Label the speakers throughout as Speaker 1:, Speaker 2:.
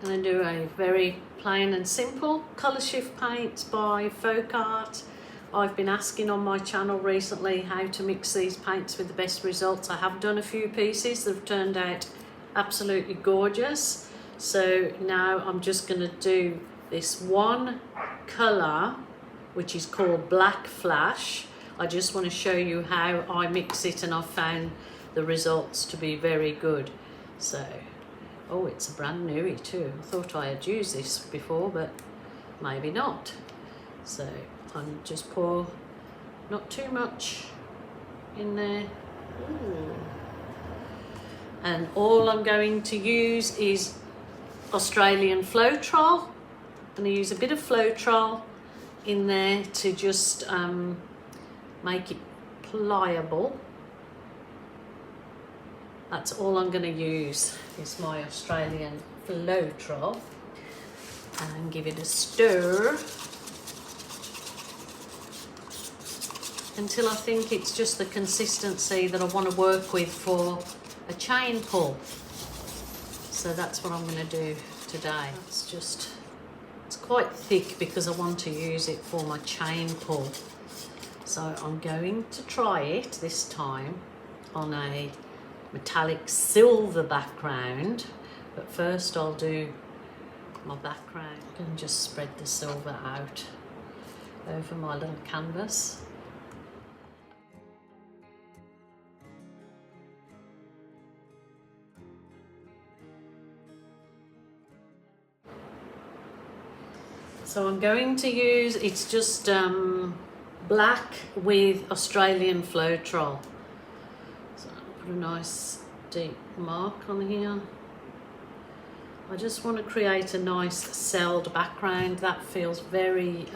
Speaker 1: I'm going to do a very plain and simple colour shift paint by Folk Art. I've been asking on my channel recently how to mix these paints with the best results. I have done a few pieces that have turned out absolutely gorgeous. So now I'm just going to do this one colour, which is called Black Flash. I just want to show you how I mix it, and I've found the results to be very good. So, oh, it's a brand newie too. I thought I had used this before, but maybe not. So I'm just pour not too much in there. Ooh. And all I'm going to use is Australian Floetrol. I'm going to use a bit of Floetrol in there to just make it pliable. That's all I'm going to use is my Australian Floetrol, and give it a stir until I think it's just the consistency that I want to work with for a chain pull. So that's what I'm going to do today. It's quite thick because I want to use it for my chain pull. So I'm going to try it this time on a metallic silver background, but first I'll do my background and just spread the silver out over my little canvas. So I'm going to use, it's just black with Australian Floetrol. So I'll put a nice deep mark on here. I just want to create a nice celled background. That feels very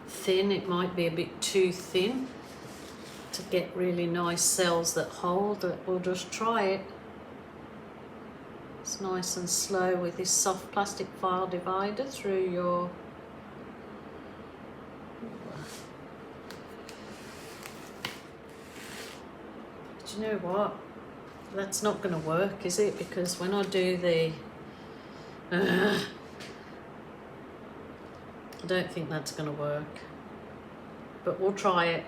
Speaker 1: thin. It might be a bit too thin to get really nice cells that hold, but we'll just try it. It's nice and slow with this soft plastic file divider through your do you know what? That's not going to work, is it? Because when I do the I don't think that's going to work, but we'll try it.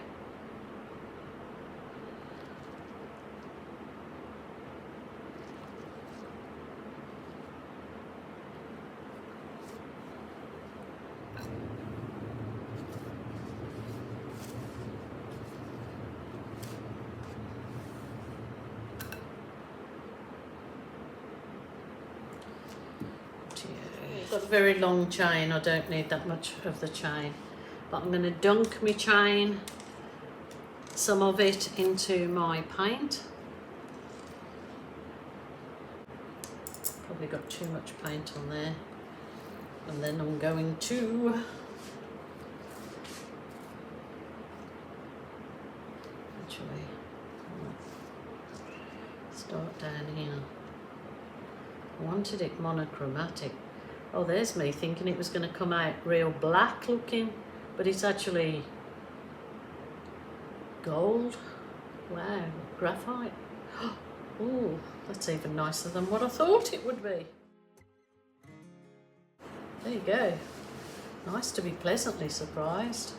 Speaker 1: I've got a very long chain, I don't need that much of the chain, but I'm going to dunk my chain, some of it, into my paint. Probably got too much paint on there, and then I'm going to actually start down here. I wanted it monochromatic. Oh, there's me thinking it was going to come out real black looking, but it's actually gold. Wow, graphite. Oh, that's even nicer than what I thought it would be. There you go. Nice to be pleasantly surprised.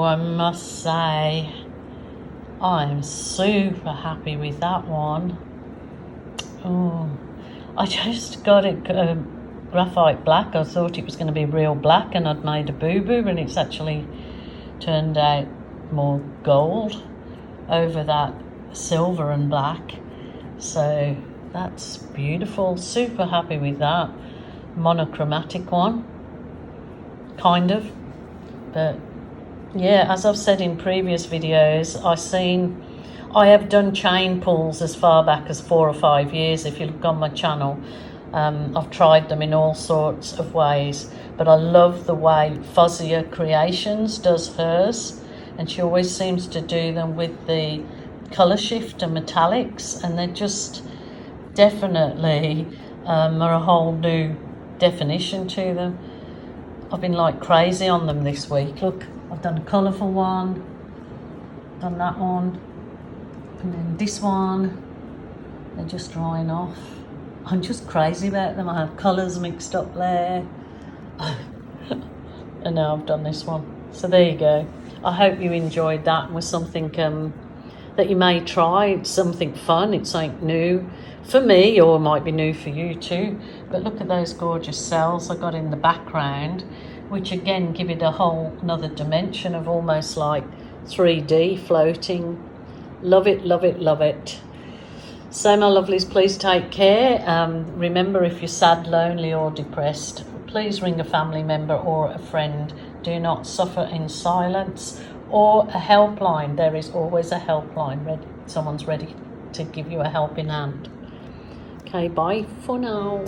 Speaker 1: I must say, I'm super happy with that one. Oh, I just got it graphite black. I thought it was going to be real black and I'd made a boo-boo, and it's actually turned out more gold over that silver and black. So that's beautiful. Super happy with that. Monochromatic one, kind of. But yeah, as I've said in previous videos, I have done chain pulls as far back as 4 or 5 years. If you look on my channel, I've tried them in all sorts of ways, but I love the way Fuzzier Creations does hers, and she always seems to do them with the colour shift and metallics, and they're just definitely are a whole new definition to them. I've been like crazy on them this week. Look, I've done a colourful one, done that one, and then this one. They're just drying off. I'm just crazy about them. I have colours mixed up there. And now I've done this one. So there you go. I hope you enjoyed that and was something that you may try. It's something fun. It's something new for me, or it might be new for you too. But look at those gorgeous cells I got in the background, which again give it a whole another dimension of almost like 3D floating. Love it, love it, love it. So my lovelies, please take care. Remember, if you're sad, lonely or depressed, please ring a family member or a friend. Do not suffer in silence. Or a helpline. There is always a helpline. Someone's ready to give you a helping hand. Okay, bye for now.